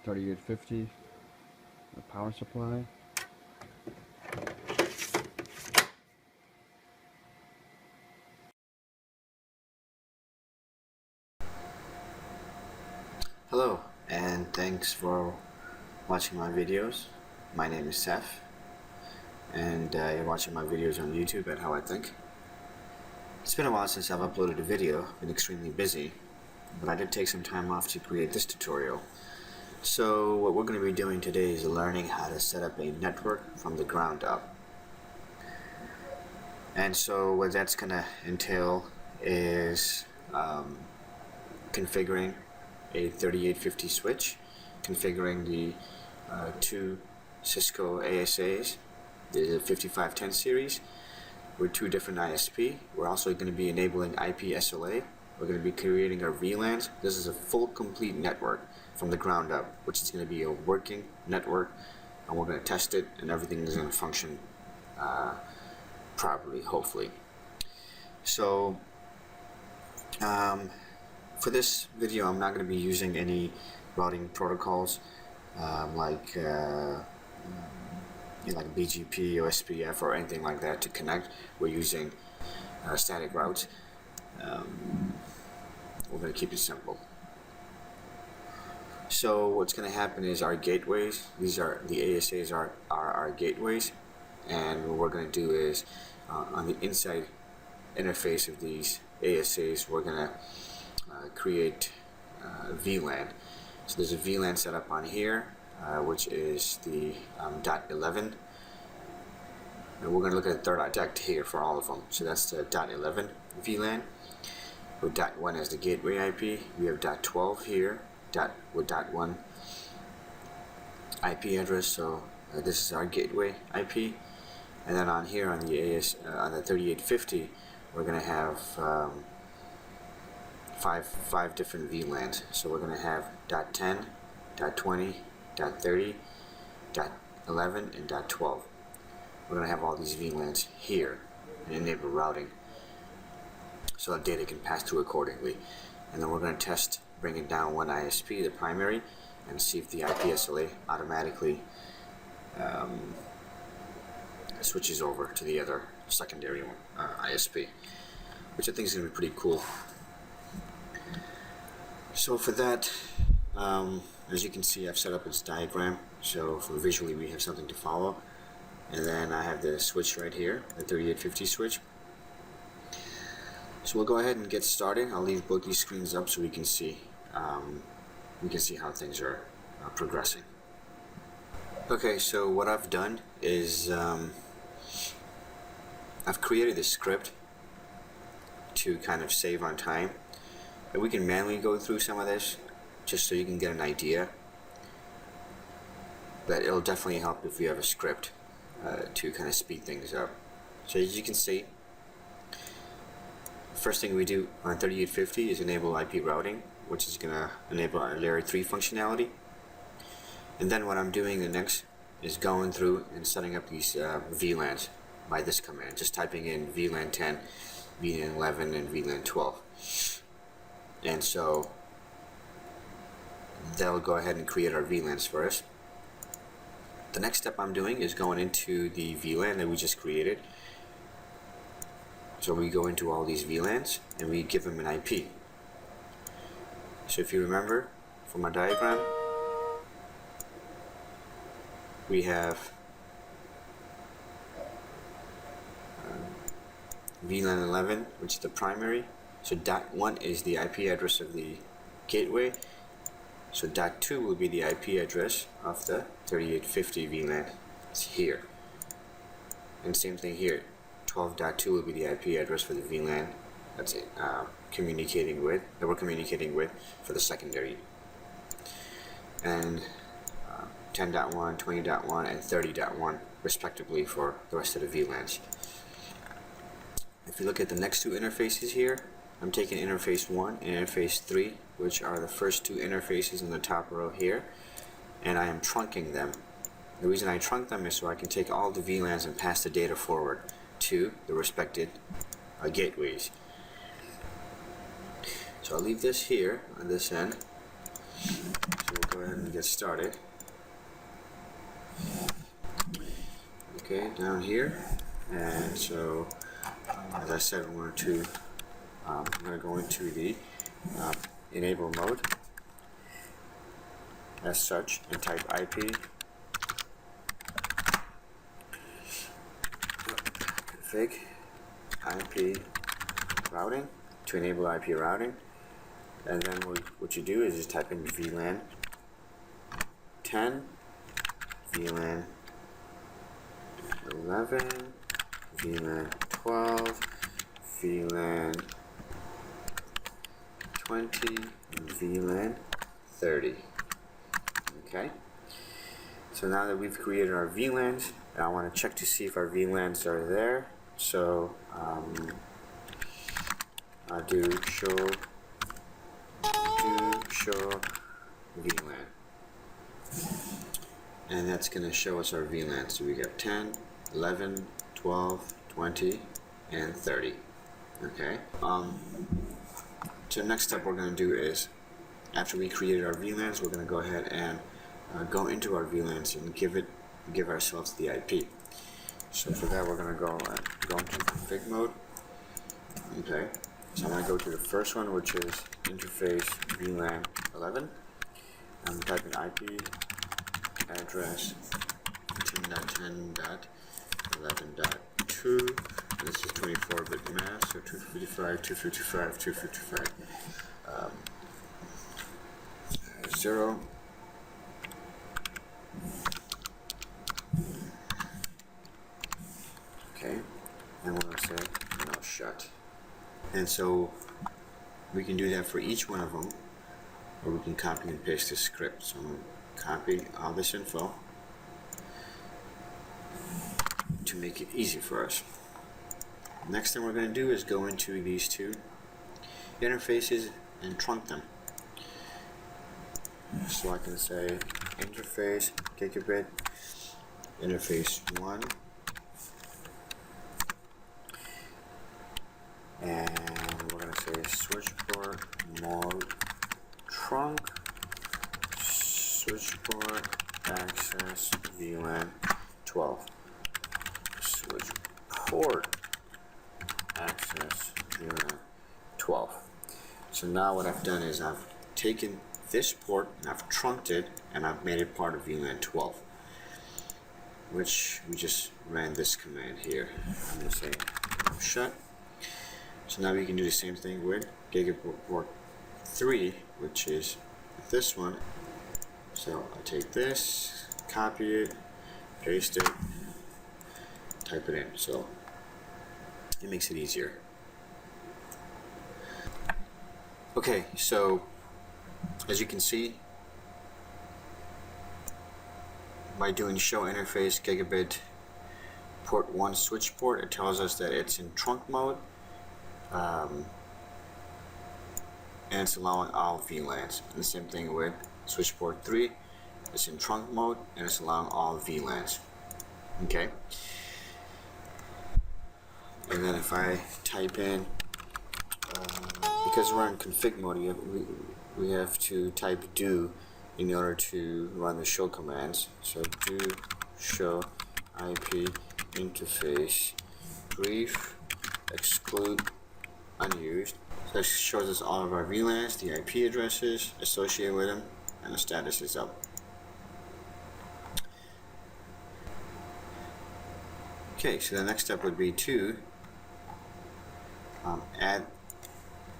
$38.50, the power supply. Hello, and thanks for watching my videos. My name is Seth, and you're watching my videos on YouTube at How I Think. It's been a while since I've uploaded a video, been extremely busy, but I did take some time off to create this tutorial. So what we're going to be doing today is learning how to set up a network from the ground up. And so what that's going to entail is configuring a 3850 switch, configuring the two Cisco ASAs, the 5510 series, with two different ISP. We're also going to be enabling IP SLA. We're going to be creating our VLANs. This is a full complete network from the ground up, which is going to be a working network, and we're going to test it, and everything is going to function properly, hopefully. So for this video, I'm not going to be using any routing protocols like BGP, OSPF, or anything like that to connect. We're using static routes. We're going to keep it simple. So what's going to happen is our gateways, these are the ASAs are our gateways, and what we're going to do is on the inside interface of these ASAs, we're going to create VLAN. So there's a VLAN set up on here, which is the .11, and we're going to look at the third object here for all of them. So that's the .11 VLAN. With .1 as the gateway IP, we have .12 here with .1 IP address. So this is our gateway IP, and then on here on the on the 3850, we're going to have five different VLANs. So we're going to have .10, .20, .30, .11, and .12. We're going to have all these VLANs here and enable routing, so that data can pass through accordingly. And then we're going to test bringing down one ISP, the primary, and see if the IP SLA automatically switches over to the other secondary one, ISP, which I think is going to be pretty cool. So for that, as you can see, I've set up its diagram, so for visually we have something to follow. And then I have the switch right here, the 3850 switch. So we'll go ahead and get started. I'll leave both these screens up so we can see how things are progressing. Okay, so what I've done is I've created this script to kind of save on time, and we can manually go through some of this just so you can get an idea. But it'll definitely help if you have a script to kind of speed things up. So as you can see, first thing we do on 3850 is enable IP routing, which is going to enable our layer 3 functionality. And then what I'm doing the next is going through and setting up these VLANs by this command, just typing in VLAN 10, VLAN 11, and VLAN 12. And so they'll go ahead and create our VLANs for us. The next step I'm doing is going into the VLAN that we just created. So we go into all these VLANs and we give them an IP. So if you remember from our diagram, we have VLAN 11, which is the primary. So .1 is the IP address of the gateway. So .2 will be the IP address of the 3850 VLAN. It's here. And same thing here. 12.2 will be the IP address for the VLAN that's we're communicating with for the secondary. And 10.1, 20.1, and 30.1 respectively for the rest of the VLANs. If you look at the next two interfaces here, I'm taking interface 1 and interface 3, which are the first two interfaces in the top row here, and I am trunking them. The reason I trunk them is so I can take all the VLANs and pass the data forward to the respected gateways. So I'll leave this here on this end. So we'll go ahead and get started. Okay, down here, and so as I said, I'm going to go into the enable mode as such and type IP config IP routing to enable IP routing, and then what you do is just type in VLAN 10, VLAN 11, VLAN 12, VLAN 20, and VLAN 30. Okay, so now that we've created our VLANs, I want to check to see if our VLANs are there. So I'll do show VLAN, and that's going to show us our VLANs. So we got 10, 11, 12, 20, and 30. Okay. So next step we're going to do is, after we created our VLANs, we're going to go ahead and go into our VLANs and give ourselves the IP. So for that, we're going to go into config mode. Okay. So I'm going to go to the first one, which is interface VLAN 11. I'm typing IP address 10.10.11.2. This is 24-bit mask, so 255, 255, 255, 0. Okay, and we're going to say no shut. And so we can do that for each one of them, or we can copy and paste the script. So I'm going to copy all this info to make it easy for us. Next thing we're going to do is go into these two interfaces and trunk them. So I can say interface gigabit interface 1, and we're going to say switch port mode trunk switch port access VLAN 12 switch port access VLAN 12. So now what I've done is I've taken this port and I've trunked it and I've made it part of VLAN 12, which we just ran this command here. I'm going to say shut. So now we can do the same thing with gigabit port 3, which is this one. So I'll take this, copy it, paste it, type it in. So it makes it easier. Okay, so as you can see, by doing show interface gigabit port 1 switch port, it tells us that it's in trunk mode, and it's allowing all VLANs. And the same thing with switch port 3, it's in trunk mode and it's allowing all VLANs. Okay, and then if I type in, because we're in config mode, we have to type do in order to run the show commands. So do show IP interface brief exclude unused. So that shows us all of our VLANs, the IP addresses associated with them, and the status is up. Okay, so the next step would be to add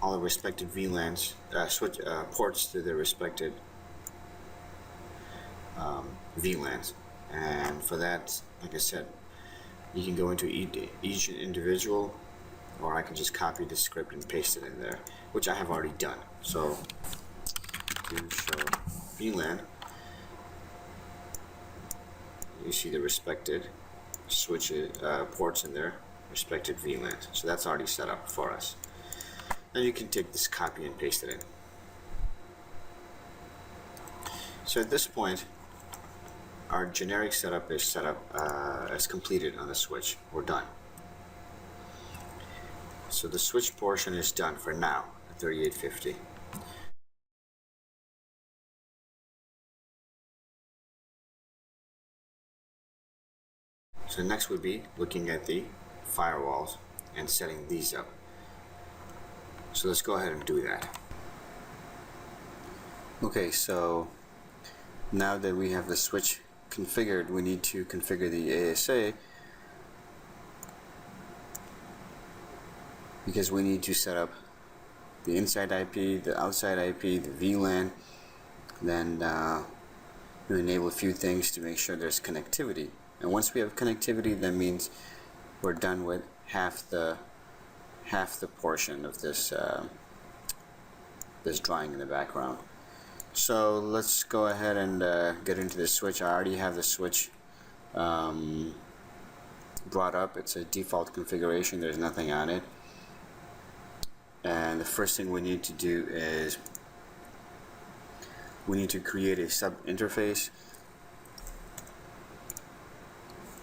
all the respective VLANs, switch ports to their respected VLANs, and for that, like I said, You can go into each individual, or I can just copy the script and paste it in there, which I have already done. So to show vlan, you see the respected switches, ports in there, respected VLANs. So that's already set up for us. Now you can take this, copy and paste it in. So at this point, our generic setup is set up as completed on the switch. We're done. So the switch portion is done for now at 3850. So next would be looking at the firewalls and setting these up. So let's go ahead and do that. Okay, so now that we have the switch configured, we need to configure the ASA, because we need to set up the inside IP, the outside IP, the VLAN, then enable a few things to make sure there's connectivity. And once we have connectivity, that means we're done with half the portion of this this drawing in the background. So let's go ahead and get into the switch. I already have the switch brought up. It's a default configuration. There's nothing on it. And the first thing we need to do is we need to create a sub interface.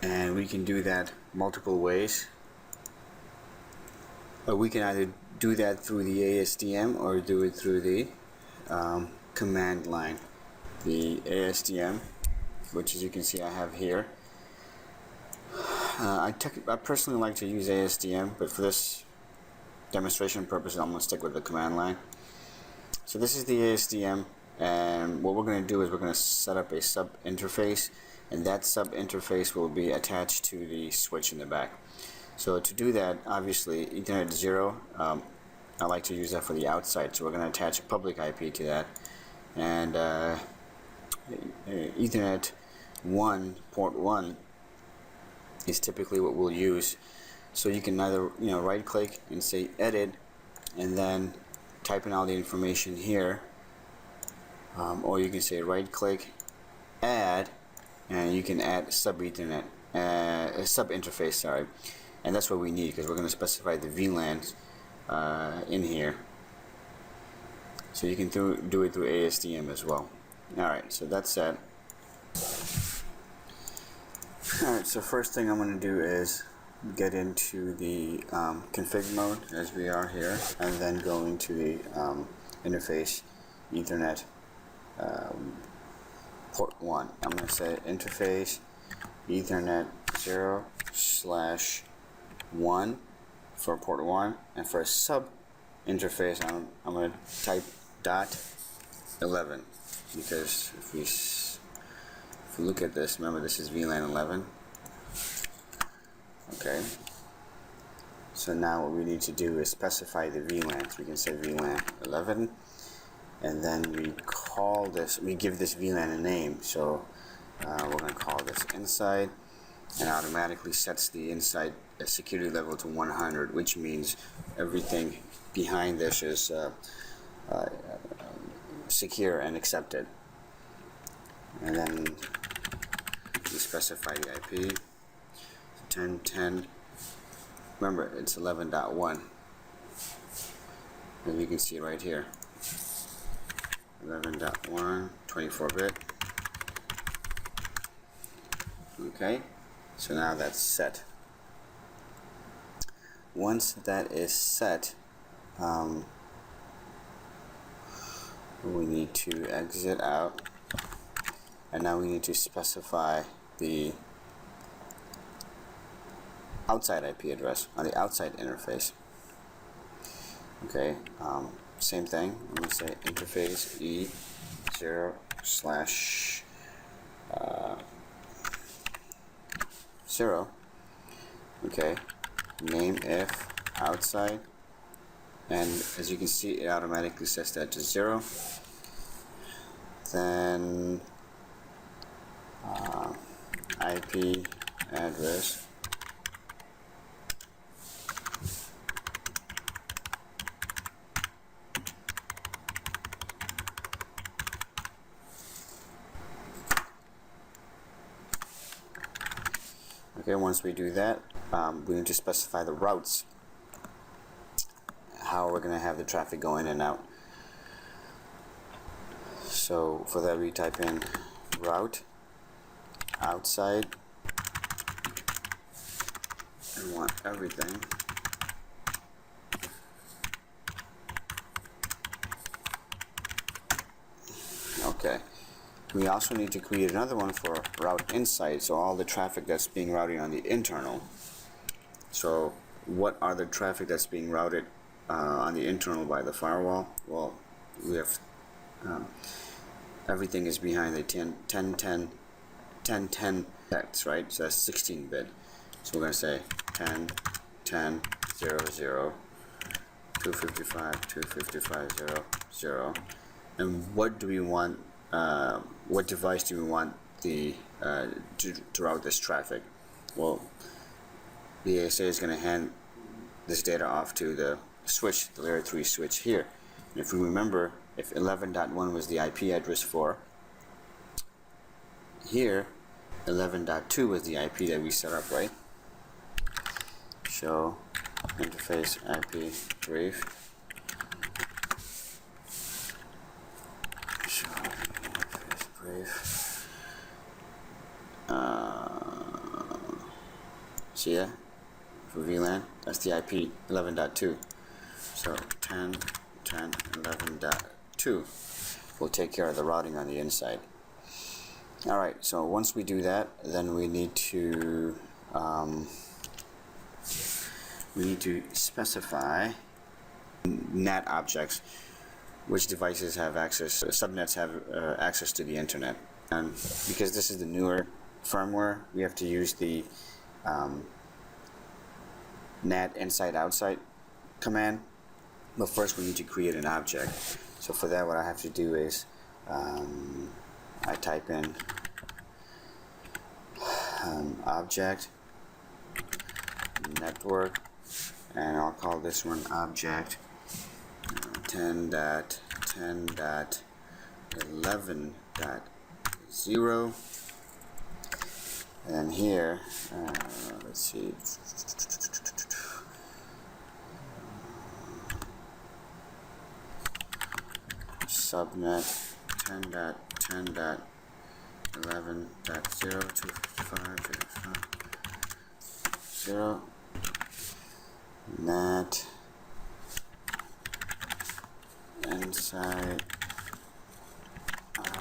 And we can do that multiple ways. We can either do that through the ASDM or do it through the command line. The ASDM, which as you can see I have here. I personally like to use ASDM, but for this demonstration purposes I'm going to stick with the command line. So this is the ASDM, and what we're going to do is we're going to set up a sub interface, and that sub interface will be attached to the switch in the back. So to do that, obviously Ethernet 0, I like to use that for the outside, so we're going to attach a public IP to that, and Ethernet 1, port 1 is typically what we'll use. So you can either right click and say edit and then type in all the information here, or you can say right click, add, and you can add sub Ethernet, sub interface, sorry, and that's what we need because we're going to specify the VLANs in here. So you can do it through ASDM as well. Alright, so that's set. Alright, so first thing I'm going to do is get into the config mode as we are here, and then go into the interface Ethernet port 1. I'm going to say interface Ethernet 0/1 for port 1, and for a sub interface I'm going to type .11, because if we look at this, remember this is VLAN 11. Okay, so now what we need to do is specify the VLANs. We can say VLAN 11, and then we call this, we give this VLAN a name. So we're going to call this inside, and automatically sets the inside security level to 100, which means everything behind this is secure and accepted. And then we specify the IP 10.10. Remember, it's 11.1, and you can see right here 11.1 24-bit. Okay, so now that's set. Once that is set, we need to exit out, and now we need to specify the outside IP address on the outside interface. Okay, same thing. I'm going to say interface E0/0. Okay, name if outside, and as you can see, it automatically sets that to 0. Then IP address Okay, once we do that, we need to specify the routes, how we're going to have the traffic go in and out. So for that we type in route outside, and want everything. Okay. We also need to create another one for route inside, so all the traffic that's being routed on the internal. So what are the traffic that's being routed on the internal by the firewall? Well, we have everything is behind the 1010 hex, right? So that's 16-bit. So we're going to say 10 10 0 0 255 255 0 0. And what do we want? What device do we want the to route this traffic? Well, the ASA is going to hand this data off to the switch, the layer 3 switch here. And if we remember, if 11.1 was the IP address for here, 11.2 was the IP that we set up, right? Show interface IP brief. Show interface brief. See ya? For VLAN, that's the IP 11.2. So 10 10 11.2 will take care of the routing on the inside. Alright, so once we do that, then we need to specify NAT objects, which devices have access, subnets have access to the internet. And because this is the newer firmware, we have to use the NAT inside outside command. But first we need to create an object. So for that, what I have to do is I type in object network, and I'll call this one object 10.10.11.0. And here, let's see, subnet 10.10.11.0 NAT inside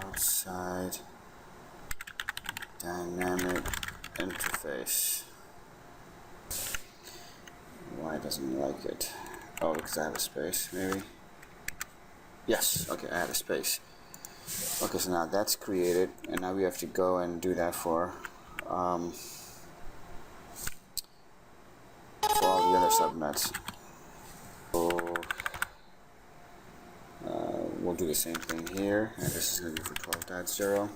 outside dynamic interface. Why doesn't it like it? Oh, because I have a space, maybe. Yes, okay, I had a space. Okay, so now that's created, and now we have to go and do that for all the other subnets. So we'll do the same thing here, and this is going to be for 12.0.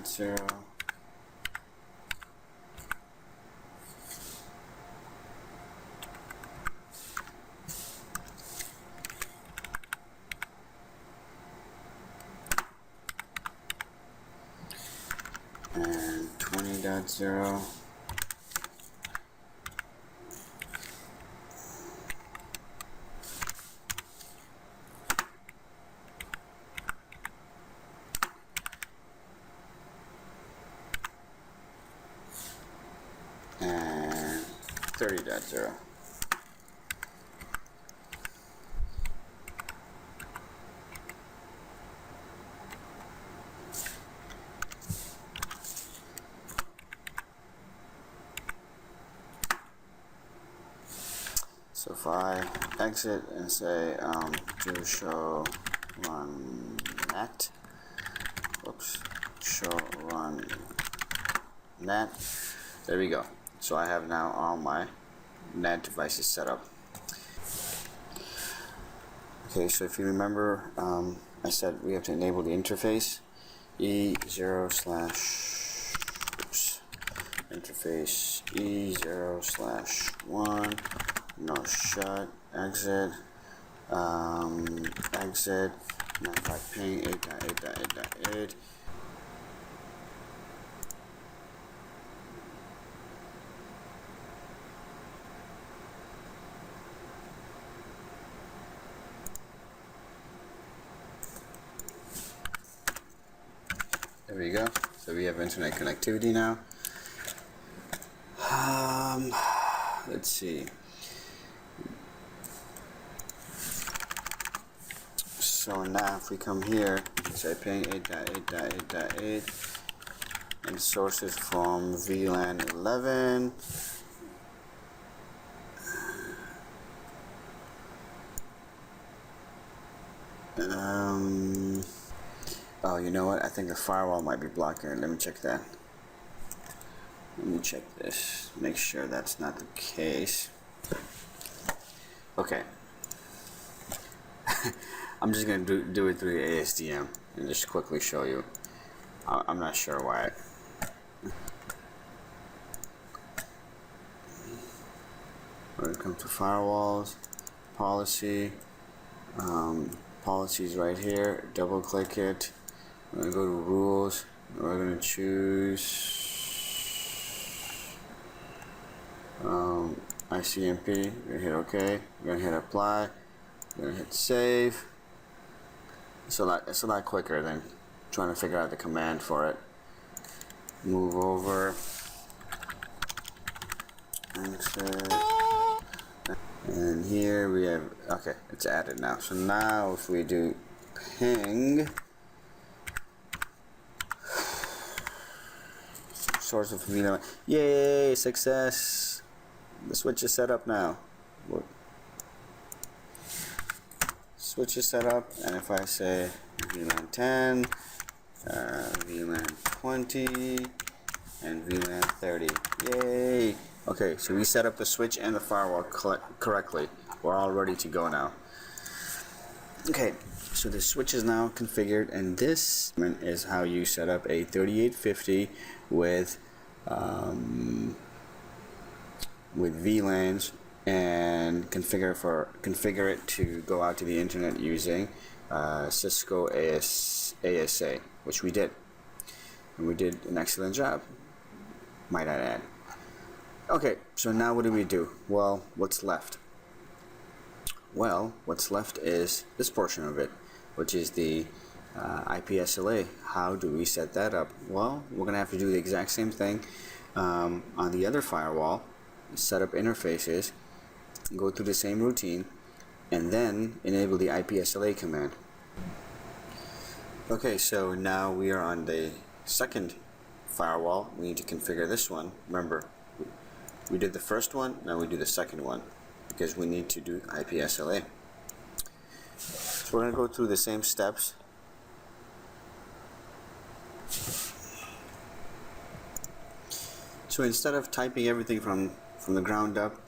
.0. And 20.0. And 30.0. So if I exit and say do show run net, show run net, there we go. So I have now all my NAT devices set up. Okay, so if you remember, I said we have to enable the interface. E0 slash, oops, interface E0 slash 1, no shut, exit, exit, 95 ping 8.8.8.8. There we go. So we have internet connectivity now. Let's see. So now if we come here, say ping 8.8.8.8, and source is from VLAN 11. Oh, you know what? I think the firewall might be blocking it. Let me check that. Let me check this. Make sure that's not the case. Okay. I'm just gonna do it through the ASDM and just quickly show you. I'm not sure why. When it comes to firewalls, policy, policies right here. Double click it. We're gonna go to rules. We're gonna choose ICMP. We're gonna hit OK. We're gonna hit apply. We're gonna hit save. It's a lot quicker than trying to figure out the command for it. Move over. Exit. And here we have, okay, it's added now. So now if we do ping, source of VLAN, yay, success. The switch is set up now. Switch is set up, and if I say VLAN 10, VLAN 20, and VLAN 30, yay. Okay, so we set up the switch and the firewall correctly. We're all ready to go now. Okay, so the switch is now configured, and this is how you set up a 3850 with VLANs and configure it to go out to the internet using Cisco ASA, which we did, and we did an excellent job, might I add. Okay, so now what do we do? Well, what's left? Well, what's left is this portion of it, which is the IP SLA. How do we set that up? Well, we're gonna have to do the exact same thing on the other firewall, set up interfaces, go through the same routine, and then enable the IP SLA command. Okay, so now we are on the second firewall. We need to configure this one. Remember, we did the first one, now we do the second one, because we need to do IP SLA. So we're going to go through the same steps. So instead of typing everything from the ground up,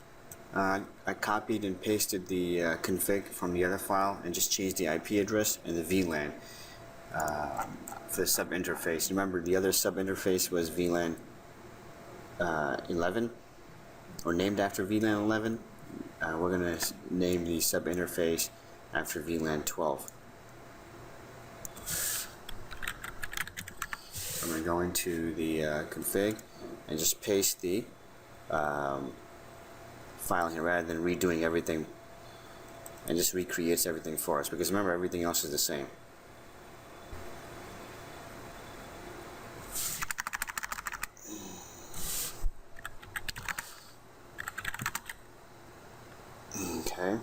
I copied and pasted the config from the other file and just changed the IP address and the VLAN for the sub interface. Remember, the other sub interface was VLAN 11, or named after VLAN 11. We're going to name the sub interface after VLAN 12. I'm going to go into the config and just paste the file here rather than redoing everything, and just recreates everything for us, because remember, everything else is the same. Okay.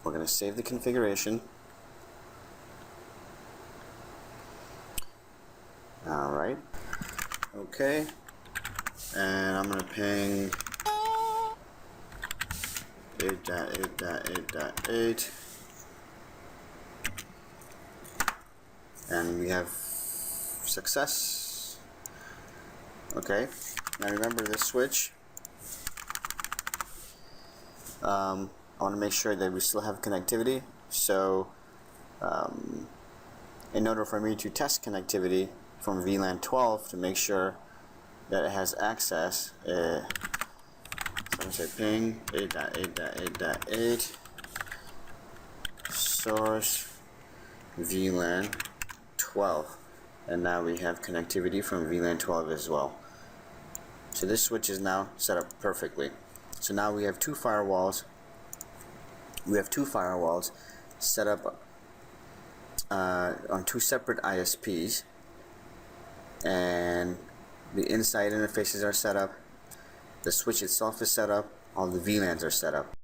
We're going to save the configuration. Alright. Okay. And I'm going to ping 8.8.8.8. And we have success. Okay. Now remember this switch. I want to make sure that we still have connectivity. So in order for me to test connectivity from VLAN 12 to make sure that it has access, so I'm going to say ping 8.8.8.8 source VLAN 12, and now we have connectivity from VLAN 12 as well. So this switch is now set up perfectly. So now we have two firewalls. We have two firewalls set up on two separate ISPs, and the inside interfaces are set up. The switch itself is set up. All the VLANs are set up.